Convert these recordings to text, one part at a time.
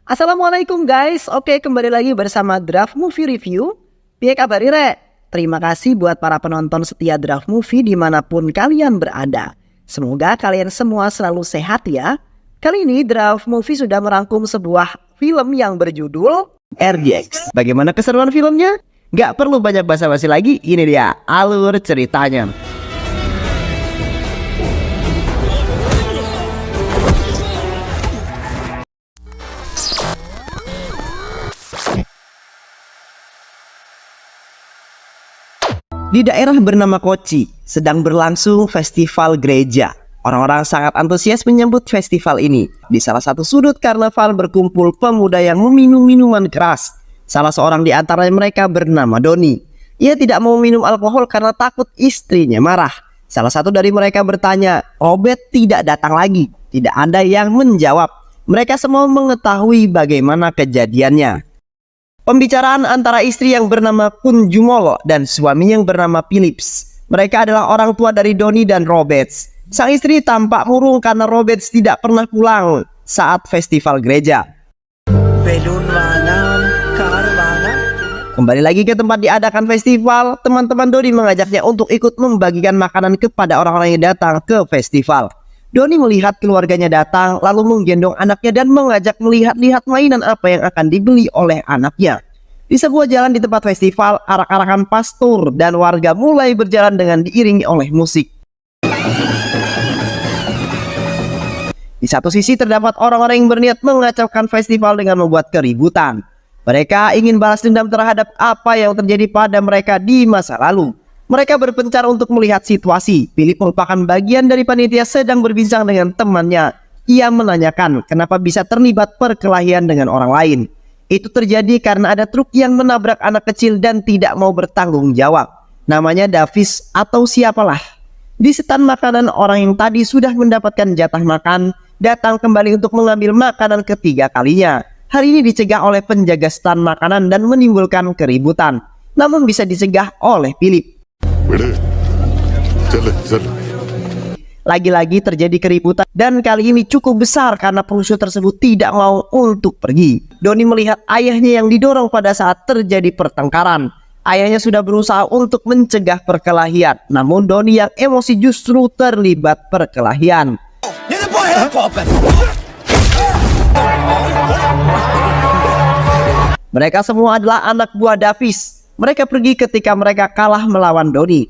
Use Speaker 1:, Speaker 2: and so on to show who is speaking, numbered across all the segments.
Speaker 1: Assalamualaikum guys, oke kembali lagi bersama Draft Movie Review. Piye kabar Re? Terima kasih buat para penonton setia Draft Movie dimanapun kalian berada. Semoga kalian semua selalu sehat ya. Kali ini Draft Movie sudah merangkum sebuah film yang berjudul RDX. Bagaimana keseruan filmnya? Gak perlu banyak basa-basi lagi, ini dia alur ceritanya. Di daerah bernama Kochi sedang berlangsung festival gereja. Orang-orang sangat antusias menyambut festival ini. Di salah satu sudut karnaval berkumpul pemuda yang meminum minuman keras. Salah seorang di antara mereka bernama Doni. Ia tidak mau minum alkohol karena takut istrinya marah. Salah satu dari mereka bertanya, Robert tidak datang lagi. Tidak ada yang menjawab. Mereka semua mengetahui bagaimana kejadiannya. Pembicaraan antara istri yang bernama Kun Jumolo dan suami yang bernama Philips. Mereka adalah orang tua dari Doni dan Roberts. Sang istri tampak murung karena Roberts tidak pernah pulang saat festival gereja. Kembali lagi ke tempat diadakan festival, teman-teman Doni mengajaknya untuk ikut membagikan makanan kepada orang-orang yang datang ke festival. Doni melihat keluarganya datang, lalu menggendong anaknya dan mengajak melihat-lihat mainan apa yang akan dibeli oleh anaknya. Di sebuah jalan di tempat festival, arak-arakan pastor dan warga mulai berjalan dengan diiringi oleh musik. Di satu sisi terdapat orang-orang yang berniat mengacaukan festival dengan membuat keributan. Mereka ingin balas dendam terhadap apa yang terjadi pada mereka di masa lalu. Mereka berpencar untuk melihat situasi. Philip merupakan bagian dari panitia sedang berbincang dengan temannya. Ia menanyakan kenapa bisa terlibat perkelahian dengan orang lain. Itu terjadi karena ada truk yang menabrak anak kecil dan tidak mau bertanggung jawab. Namanya Davis atau siapalah. Di setan makanan, orang yang tadi sudah mendapatkan jatah makan datang kembali untuk mengambil makanan ketiga kalinya. Hari ini dicegah oleh penjaga stan makanan dan menimbulkan keributan. Namun bisa dicegah oleh Philip. Lagi-lagi terjadi keributan dan kali ini cukup besar karena perusuh tersebut tidak mau untuk pergi. Doni melihat ayahnya yang didorong pada saat terjadi pertengkaran. Ayahnya sudah berusaha untuk mencegah perkelahian, namun Doni yang emosi justru terlibat perkelahian. Mereka semua adalah anak buah Davis. Mereka pergi ketika mereka kalah melawan Doni.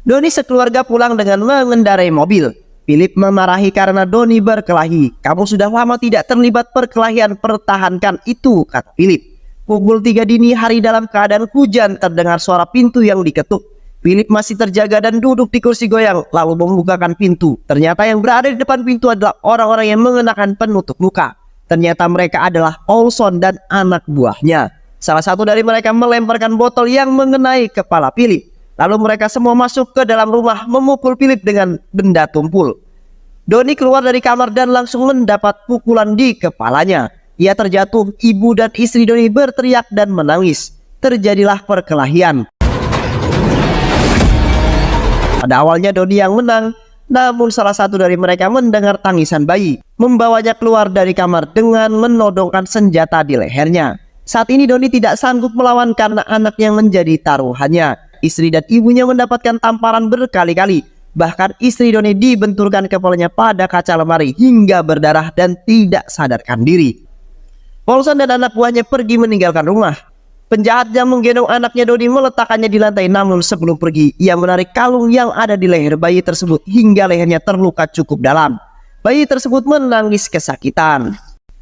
Speaker 1: Doni sekeluarga pulang dengan mengendarai mobil. Philip memarahi karena Doni berkelahi. Kamu sudah lama tidak terlibat perkelahian, pertahankan itu, kata Philip. Pukul 3 dini hari dalam keadaan hujan terdengar suara pintu yang diketuk. Philip masih terjaga dan duduk di kursi goyang lalu membukakan pintu. Ternyata yang berada di depan pintu adalah orang-orang yang mengenakan penutup muka. Ternyata mereka adalah Olson dan anak buahnya. Salah satu dari mereka melemparkan botol yang mengenai kepala Philip. Lalu mereka semua masuk ke dalam rumah memukul Philip dengan benda tumpul. Doni keluar dari kamar dan langsung mendapat pukulan di kepalanya. Ia terjatuh, ibu dan istri Doni berteriak dan menangis. Terjadilah perkelahian. Pada awalnya Doni yang menang, namun salah satu dari mereka mendengar tangisan bayi. Membawanya keluar dari kamar dengan menodongkan senjata di lehernya. Saat ini Doni tidak sanggup melawan karena anak yang menjadi taruhannya. Istri dan ibunya mendapatkan tamparan berkali-kali. Bahkan istri Doni dibenturkan kepalanya pada kaca lemari hingga berdarah dan tidak sadarkan diri. Paulson dan anak buahnya pergi meninggalkan rumah. Penjahat yang menggendong anaknya Doni meletakkannya di lantai, namun sebelum pergi ia menarik kalung yang ada di leher bayi tersebut hingga lehernya terluka cukup dalam. Bayi tersebut menangis kesakitan.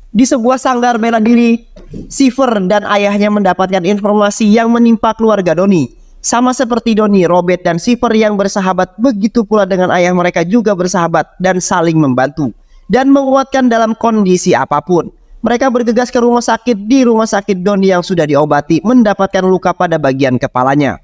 Speaker 1: Di sebuah sanggar bela diri, Silver dan ayahnya mendapatkan informasi yang menimpa keluarga Doni. Sama seperti Doni, Robert dan Silver yang bersahabat, begitu pula dengan ayah mereka juga bersahabat dan saling membantu dan menguatkan dalam kondisi apapun. Mereka bergegas ke rumah sakit. Di rumah sakit Doni yang sudah diobati mendapatkan luka pada bagian kepalanya.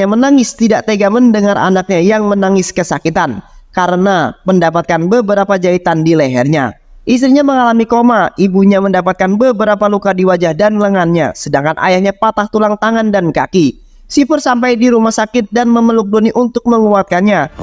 Speaker 1: Menangis tidak tega mendengar anaknya yang menangis kesakitan karena mendapatkan beberapa jahitan di lehernya. Istrinya mengalami koma, ibunya mendapatkan beberapa luka di wajah dan lengannya, sedangkan ayahnya patah tulang tangan dan kaki. Sifar sampai di rumah sakit dan memeluk Doni untuk menguatkannya.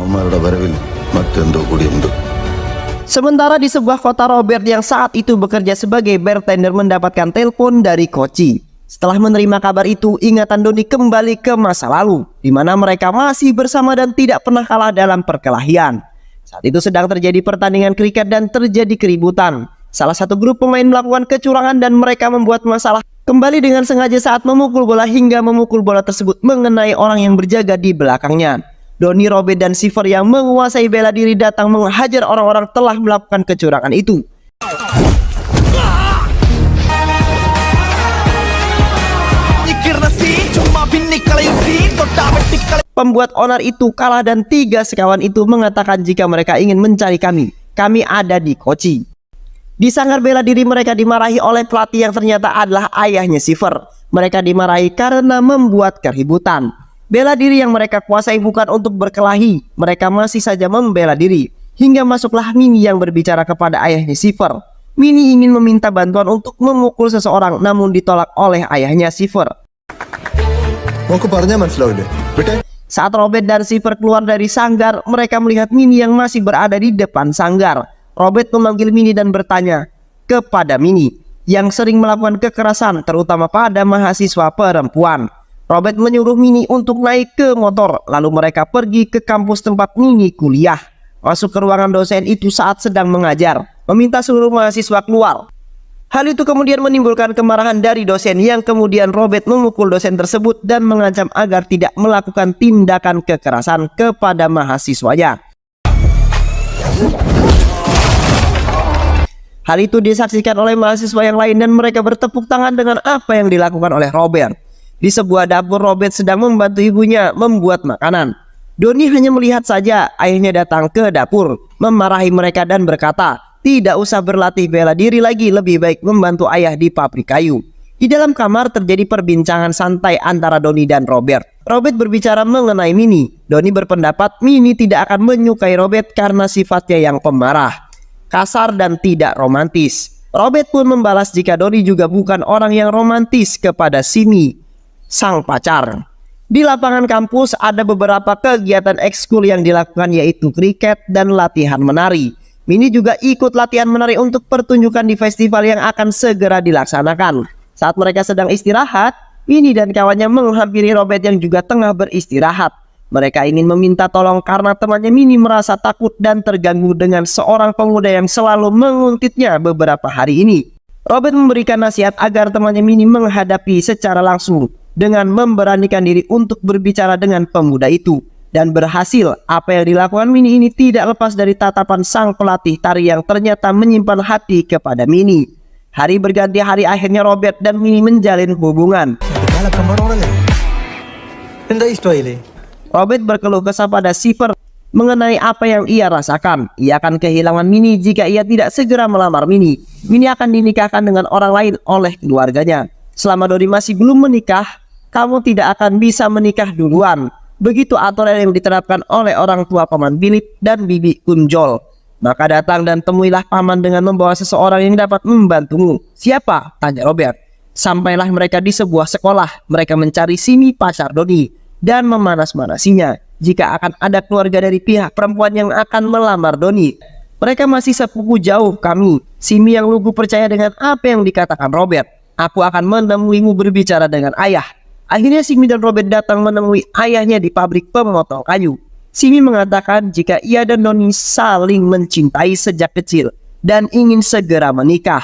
Speaker 1: Sementara di sebuah kota, Robert yang saat itu bekerja sebagai bartender mendapatkan telepon dari Kochi. Setelah menerima kabar itu, ingatan Doni kembali ke masa lalu, di mana mereka masih bersama dan tidak pernah kalah dalam perkelahian. Saat itu sedang terjadi pertandingan kriket dan terjadi keributan. Salah satu grup pemain melakukan kecurangan dan mereka membuat masalah kembali dengan sengaja saat memukul bola hingga memukul bola tersebut mengenai orang yang berjaga di belakangnya. Doni, Robert, dan Sifar yang menguasai bela diri datang menghajar orang-orang telah melakukan kecurangan itu. Pembuat onar itu kalah dan 3 sekawan itu mengatakan jika mereka ingin mencari kami ada di Kochi. Di sanggar bela diri mereka dimarahi oleh pelatih yang ternyata adalah ayahnya Sifar. Mereka dimarahi karena membuat keributan. Bela diri yang mereka kuasai bukan untuk berkelahi, mereka masih saja membela diri. Hingga masuklah Mini yang berbicara kepada ayahnya Sifar. Mini ingin meminta bantuan untuk memukul seseorang namun ditolak oleh ayahnya Sifar. Saat Robert dan Sifar keluar dari sanggar, mereka melihat Mini yang masih berada di depan sanggar. Robert memanggil Mini dan bertanya kepada Mini yang sering melakukan kekerasan terutama pada mahasiswa perempuan. Robert menyuruh Mini untuk naik ke motor, lalu mereka pergi ke kampus tempat Mini kuliah. Masuk ke ruangan dosen itu saat sedang mengajar, meminta seluruh mahasiswa keluar. Hal itu kemudian menimbulkan kemarahan dari dosen yang kemudian Robert memukul dosen tersebut dan mengancam agar tidak melakukan tindakan kekerasan kepada mahasiswanya. Hal itu disaksikan oleh mahasiswa yang lain dan mereka bertepuk tangan dengan apa yang dilakukan oleh Robert. Di sebuah dapur, Robert sedang membantu ibunya membuat makanan. Doni hanya melihat saja. Ayahnya datang ke dapur, memarahi mereka dan berkata, tidak usah berlatih bela diri lagi, lebih baik membantu ayah di pabrik kayu. Di dalam kamar terjadi perbincangan santai antara Doni dan Robert. Robert berbicara mengenai Mini. Doni berpendapat Mini tidak akan menyukai Robert karena sifatnya yang pemarah, kasar dan tidak romantis. Robert pun membalas jika Doni juga bukan orang yang romantis kepada Simi, sang pacar. Di lapangan kampus ada beberapa kegiatan ekskul yang dilakukan yaitu kriket dan latihan menari. Mini juga ikut latihan menari untuk pertunjukan di festival yang akan segera dilaksanakan. Saat mereka sedang istirahat, Mini dan kawannya menghampiri Robert yang juga tengah beristirahat. Mereka ingin meminta tolong karena temannya Mini merasa takut dan terganggu dengan seorang pemuda yang selalu menguntitnya beberapa hari ini. Robert memberikan nasihat agar temannya Mini menghadapi secara langsung dengan memberanikan diri untuk berbicara dengan pemuda itu. Dan berhasil, apa yang dilakukan Mini ini tidak lepas dari tatapan sang pelatih tari yang ternyata menyimpan hati kepada Mini. Hari berganti hari, akhirnya Robert dan Mini menjalin hubungan. Robert berkeluh kesah pada Sifar mengenai apa yang ia rasakan. Ia akan kehilangan Mini jika ia tidak segera melamar Mini. Mini akan dinikahkan dengan orang lain oleh keluarganya. Selama Doni masih belum menikah, kamu tidak akan bisa menikah duluan. Begitu aturan yang diterapkan oleh orang tua Paman Philip dan Bibi Kunjol. Maka datang dan temuilah paman dengan membawa seseorang yang dapat membantumu. Siapa? Tanya Robert. Sampailah mereka di sebuah sekolah. Mereka mencari Simi, pacar Doni, dan memanas-manasinya jika akan ada keluarga dari pihak perempuan yang akan melamar Doni. Mereka masih sepupu jauh kami. Simi yang lugu percaya dengan apa yang dikatakan Robert. Aku akan menemuimu berbicara dengan ayah. Akhirnya Simi dan Robert datang menemui ayahnya di pabrik pemotong kayu. Simi mengatakan jika ia dan Doni saling mencintai sejak kecil dan ingin segera menikah.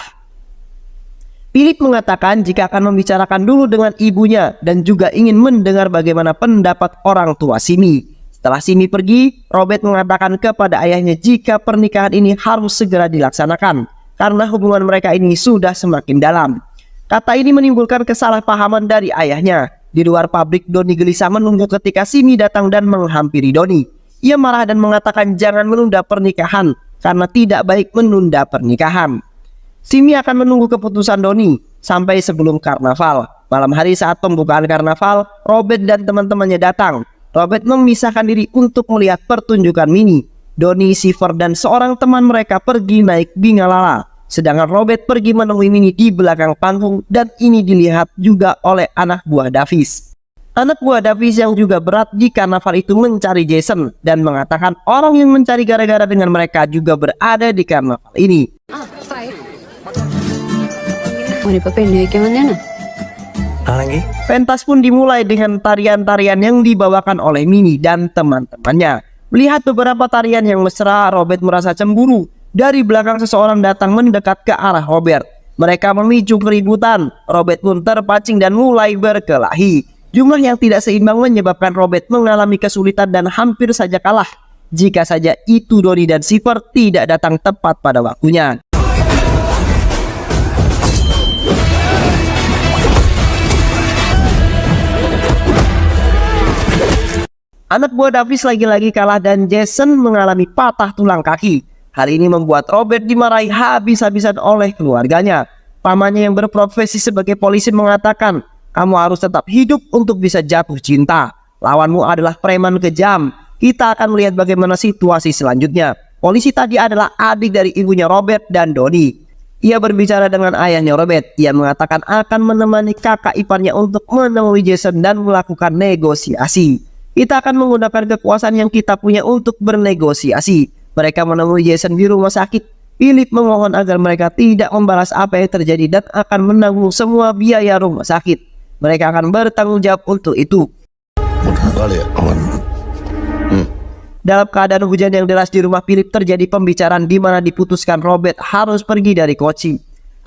Speaker 1: Philip mengatakan jika akan membicarakan dulu dengan ibunya dan juga ingin mendengar bagaimana pendapat orang tua Simi. Setelah Simi pergi, Robert mengatakan kepada ayahnya jika pernikahan ini harus segera dilaksanakan karena hubungan mereka ini sudah semakin dalam. Kata ini menimbulkan kesalahpahaman dari ayahnya. Di luar pabrik, Doni gelisah menunggu ketika Simi datang dan menghampiri Doni. Ia marah dan mengatakan jangan menunda pernikahan karena tidak baik menunda pernikahan. Simi akan menunggu keputusan Doni sampai sebelum karnaval. Malam hari saat pembukaan karnaval, Robert dan teman-temannya datang. Robert memisahkan diri untuk melihat pertunjukan Mini. Doni, Sifar, dan seorang teman mereka pergi naik Bingalala. Sedangkan Robert pergi menemui Mini di belakang panggung dan ini dilihat juga oleh anak buah Davis. Anak buah Davis yang juga berat di karnaval itu mencari Jason dan mengatakan orang yang mencari gara-gara dengan mereka juga berada di karnaval ini. Pentas pun dimulai dengan tarian-tarian yang dibawakan oleh Minnie dan teman-temannya. Melihat beberapa tarian yang mesra, Robert merasa cemburu. Dari belakang seseorang datang mendekat ke arah Robert. Mereka memicu keributan. Robert pun terpancing dan mulai berkelahi. Jumlah yang tidak seimbang menyebabkan Robert mengalami kesulitan dan hampir saja kalah. Jika saja itu Donnie dan Silver tidak datang tepat pada waktunya. Anak buah Davis lagi-lagi kalah dan Jason mengalami patah tulang kaki. Hal ini membuat Robert dimarahi habis-habisan oleh keluarganya. Pamannya yang berprofesi sebagai polisi mengatakan, "Kamu harus tetap hidup untuk bisa jatuh cinta. Lawanmu adalah preman kejam. Kita akan melihat bagaimana situasi selanjutnya." Polisi tadi adalah adik dari ibunya Robert dan Donnie. Ia berbicara dengan ayahnya Robert. Ia mengatakan akan menemani kakak iparnya untuk menemui Jason dan melakukan negosiasi. Kita akan menggunakan kekuasaan yang kita punya untuk bernegosiasi. Mereka menemui Jason di rumah sakit. Philip memohon agar mereka tidak membalas apa yang terjadi dan akan menanggung semua biaya rumah sakit. Mereka akan bertanggung jawab untuk itu. Dalam keadaan hujan yang deras di rumah Philip, terjadi pembicaraan di mana diputuskan Robert harus pergi dari Kochi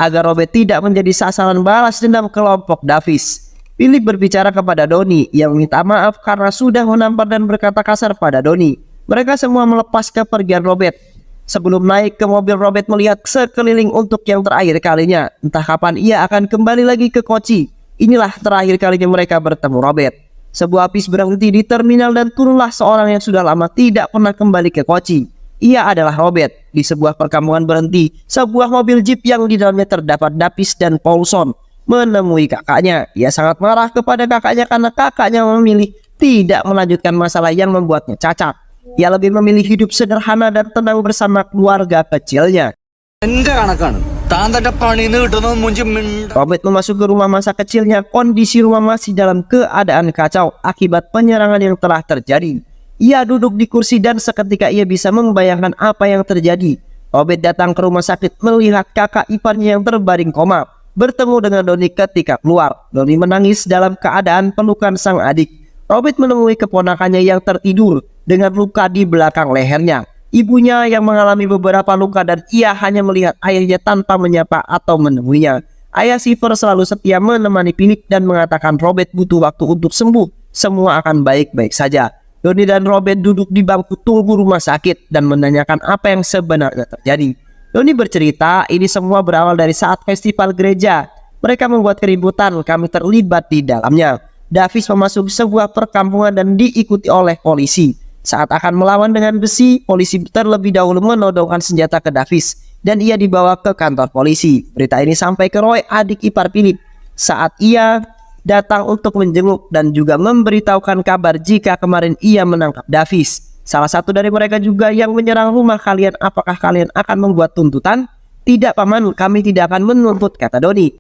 Speaker 1: agar Robert tidak menjadi sasaran balas dendam kelompok Davis. Philip berbicara kepada Donnie yang minta maaf karena sudah menampar dan berkata kasar pada Donnie. Mereka semua melepas kepergian Robert. Sebelum naik ke mobil, Robert melihat sekeliling untuk yang terakhir kalinya. Entah kapan ia akan kembali lagi ke Kochi. Inilah terakhir kalinya mereka bertemu Robert. Sebuah bis berhenti di terminal dan turunlah seorang yang sudah lama tidak pernah kembali ke Kochi. Ia adalah Robert. Di sebuah perkampungan berhenti sebuah mobil jeep yang di dalamnya terdapat Davis dan Paulson menemui kakaknya. Ia sangat marah kepada kakaknya karena kakaknya memilih tidak melanjutkan masalah yang membuatnya cacat. Ia lebih memilih hidup sederhana dan tenang bersama keluarga kecilnya. Robert memasuki rumah masa kecilnya. Kondisi rumah masih dalam keadaan kacau akibat penyerangan yang telah terjadi. Ia duduk di kursi dan seketika ia bisa membayangkan apa yang terjadi. Robert datang ke rumah sakit melihat kakak iparnya yang terbaring koma. Bertemu dengan Donnie ketika keluar. Donnie menangis dalam keadaan pelukan sang adik. Robert menemui keponakannya yang tertidur dengan luka di belakang lehernya. Ibunya yang mengalami beberapa luka dan ia hanya melihat ayahnya tanpa menyapa atau menemuinya. Ayah Silver selalu setia menemani Philip dan mengatakan Robert butuh waktu untuk sembuh. Semua akan baik-baik saja. Donnie dan Robert duduk di bangku tunggu rumah sakit dan menanyakan apa yang sebenarnya terjadi. Donnie bercerita ini semua berawal dari saat festival gereja. Mereka membuat keributan, kami terlibat di dalamnya. Davis memasuki sebuah perkampungan dan diikuti oleh polisi. Saat akan melawan dengan besi, polisi terlebih dahulu menodongkan senjata ke Davis dan ia dibawa ke kantor polisi. Berita ini sampai ke Roy, adik ipar Philip, saat ia datang untuk menjenguk dan juga memberitahukan kabar jika kemarin ia menangkap Davis. Salah satu dari mereka juga yang menyerang rumah kalian. Apakah kalian akan membuat tuntutan? Tidak paman, kami tidak akan menuntut, kata Donnie.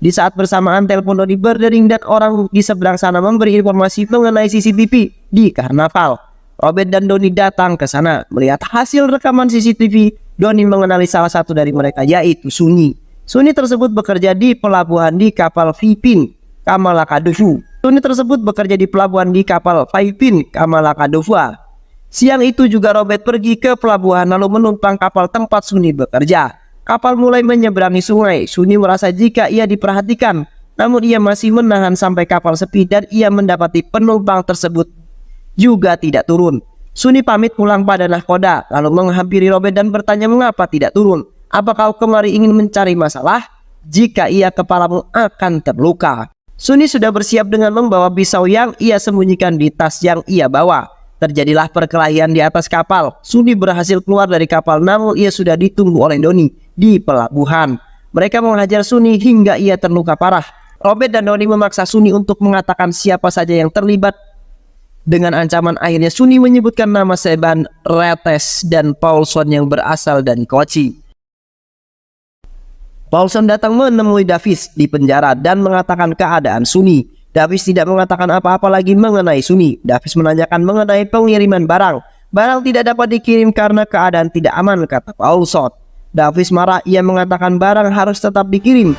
Speaker 1: Di saat bersamaan telepon Donnie berdering dan orang di seberang sana memberi informasi mengenai CCTV di karnaval. Robert dan Donnie datang ke sana. Melihat hasil rekaman CCTV, Donnie mengenali salah satu dari mereka, yaitu Sunny. Sunny tersebut bekerja di pelabuhan di kapal Vipin Kamalakadovu. Sunny tersebut bekerja di pelabuhan di kapal Vipin Kamalakadovu. Siang itu juga Robert pergi ke pelabuhan lalu menumpang kapal tempat Sunny bekerja. Kapal mulai menyeberangi sungai. Sunny merasa jika ia diperhatikan, namun ia masih menahan sampai kapal sepi dan ia mendapati penumpang tersebut juga tidak turun. Sunny pamit pulang pada nahkoda lalu menghampiri Robert dan bertanya mengapa tidak turun. Apa kau kemari ingin mencari masalah? Jika iya kepalamu akan terluka. Sunny sudah bersiap dengan membawa pisau yang ia sembunyikan di tas yang ia bawa. Terjadilah perkelahian di atas kapal. Sunny berhasil keluar dari kapal namun ia sudah ditunggu oleh Donnie di pelabuhan. Mereka menghajar Sunny hingga ia terluka parah. Robert dan Donnie memaksa Sunny untuk mengatakan siapa saja yang terlibat. Dengan ancaman akhirnya Sunny menyebutkan nama Seban, Retes dan Paulson yang berasal dari Kochi. Paulson datang menemui Davis di penjara dan mengatakan keadaan Sunny. Davis tidak mengatakan apa-apa lagi mengenai Sunny. Davis menanyakan mengenai pengiriman barang. Barang tidak dapat dikirim karena keadaan tidak aman, kata Paulson. Davis marah, ia mengatakan barang harus tetap dikirim.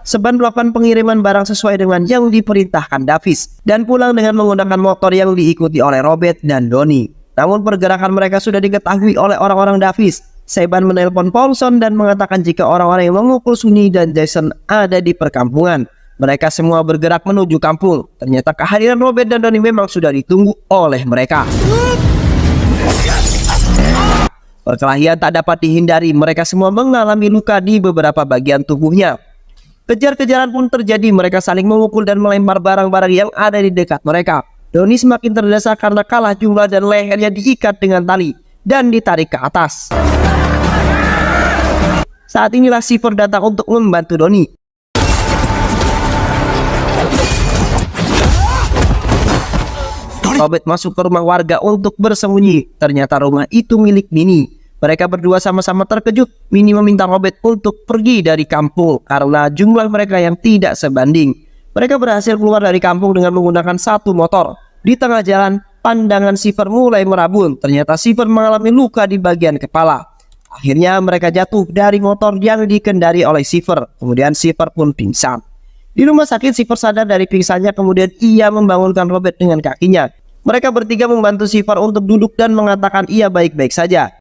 Speaker 1: Seban melakukan pengiriman barang sesuai dengan yang diperintahkan Davis dan pulang dengan menggunakan motor yang diikuti oleh Robert dan Donnie. Namun pergerakan mereka sudah diketahui oleh orang-orang Davis. Seban menelpon Paulson dan mengatakan jika orang-orang yang memukul Sunny dan Jason ada di perkampungan. Mereka semua bergerak menuju kampung. Ternyata kehadiran Robert dan Donnie memang sudah ditunggu oleh mereka. Perkelahian tak dapat dihindari. Mereka semua mengalami luka di beberapa bagian tubuhnya. Kejar-kejaran pun terjadi. Mereka saling memukul dan melempar barang-barang yang ada di dekat mereka. Donnie semakin terdesak karena kalah jumlah dan lehernya diikat dengan tali dan ditarik ke atas. Saat inilah Shiver datang untuk membantu Donnie. Robert masuk ke rumah warga untuk bersembunyi. Ternyata rumah itu milik Minnie. Mereka berdua sama-sama terkejut. Minnie meminta Robert untuk pergi dari kampung karena jumlah mereka yang tidak sebanding. Mereka berhasil keluar dari kampung dengan menggunakan satu motor. Di tengah jalan, pandangan Shiver mulai merabun. Ternyata Shiver mengalami luka di bagian kepala. Akhirnya mereka jatuh dari motor yang dikendari oleh Shiver. Kemudian Shiver pun pingsan. Di rumah sakit Shiver sadar dari pingsannya. Kemudian ia membangunkan Robert dengan kakinya. Mereka bertiga membantu Shiver untuk duduk dan mengatakan ia baik-baik saja.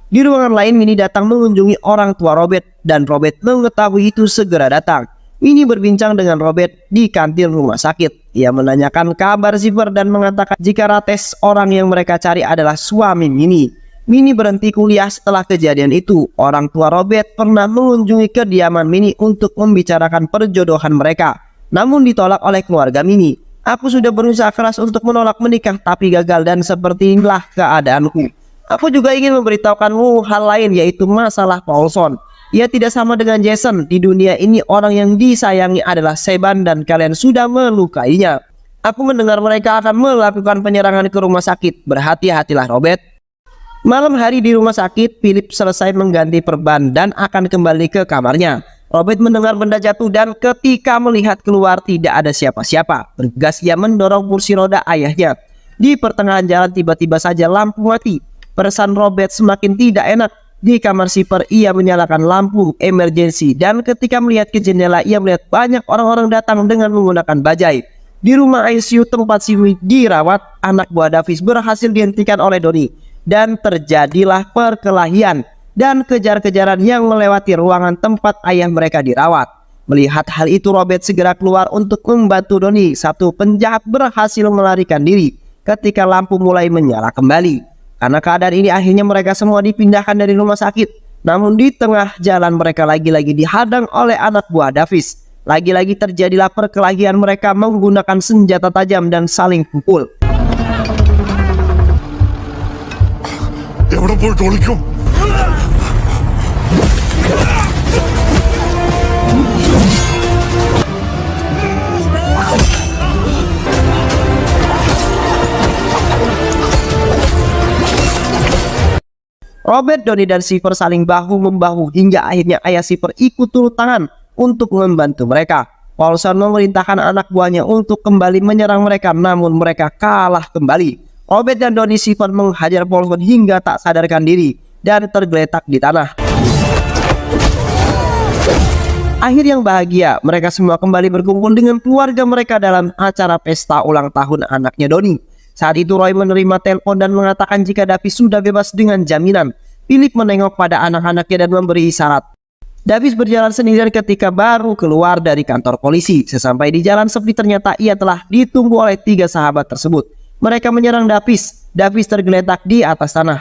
Speaker 1: Di ruangan lain, Minnie datang mengunjungi orang tua Robert. Dan Robert mengetahui itu segera datang. Minnie berbincang dengan Robert di kantin rumah sakit. Ia menanyakan kabar Shiver dan mengatakan jika Rates orang yang mereka cari adalah suami Minnie. Minnie berhenti kuliah setelah kejadian itu. Orang tua Robert pernah mengunjungi kediaman Minnie untuk membicarakan perjodohan mereka. Namun ditolak oleh keluarga Minnie. Aku sudah berusaha keras untuk menolak menikah tapi gagal dan seperti inilah keadaanku. Aku juga ingin memberitahukanmu hal lain yaitu masalah Paulson. Ia tidak sama dengan Jason. Di dunia ini orang yang disayangi adalah Seban dan kalian sudah melukainya. Aku mendengar mereka akan melakukan penyerangan ke rumah sakit. Berhati-hatilah Robert. Malam hari di rumah sakit, Philip selesai mengganti perban dan akan kembali ke kamarnya. Robert mendengar benda jatuh dan ketika melihat keluar tidak ada siapa-siapa. Bergegas ia mendorong kursi roda ayahnya. Di pertengahan jalan tiba-tiba saja lampu mati. Perasaan Robert semakin tidak enak. Di kamar Shiver ia menyalakan lampu emergency dan ketika melihat ke jendela ia melihat banyak orang-orang datang dengan menggunakan bajai. Di rumah ICU tempat Sunny dirawat, anak buah Davis berhasil dihentikan oleh Donnie. Dan terjadilah perkelahian dan kejar-kejaran yang melewati ruangan tempat ayah mereka dirawat. Melihat hal itu Robert segera keluar untuk membantu Donnie. Satu penjahat berhasil melarikan diri ketika lampu mulai menyala kembali. Karena keadaan ini akhirnya mereka semua dipindahkan dari rumah sakit. Namun di tengah jalan mereka lagi-lagi dihadang oleh anak buah Davis. Lagi-lagi terjadilah perkelahian, mereka menggunakan senjata tajam dan saling pukul. Robert, Donnie, dan Shiver saling bahu-membahu hingga akhirnya ayah Shiver ikut turun tangan untuk membantu mereka. Paulson memerintahkan anak buahnya untuk kembali menyerang mereka, namun mereka kalah kembali. Robert dan Donnie Shiver menghajar Paulson hingga tak sadarkan diri dan tergeletak di tanah. Akhir yang bahagia, mereka semua kembali berkumpul dengan keluarga mereka dalam acara pesta ulang tahun anaknya Donnie. Saat itu Roy menerima telepon dan mengatakan jika Davis sudah bebas dengan jaminan. Philip menengok pada anak-anaknya dan memberi isyarat. Davis berjalan sendirian ketika baru keluar dari kantor polisi. Sesampai di jalan sepi ternyata ia telah ditunggu oleh 3 sahabat tersebut. Mereka menyerang Davis. Davis tergeletak di atas tanah.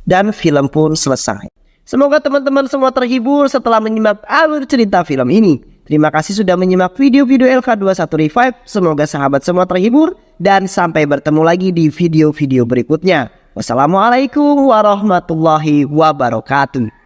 Speaker 1: Dan film pun selesai. Semoga teman-teman semua terhibur setelah menyimak alur cerita film ini. Terima kasih sudah menyimak video-video LK21 Revive. Semoga sahabat semua terhibur dan sampai bertemu lagi di video-video berikutnya. Wassalamualaikum warahmatullahi wabarakatuh.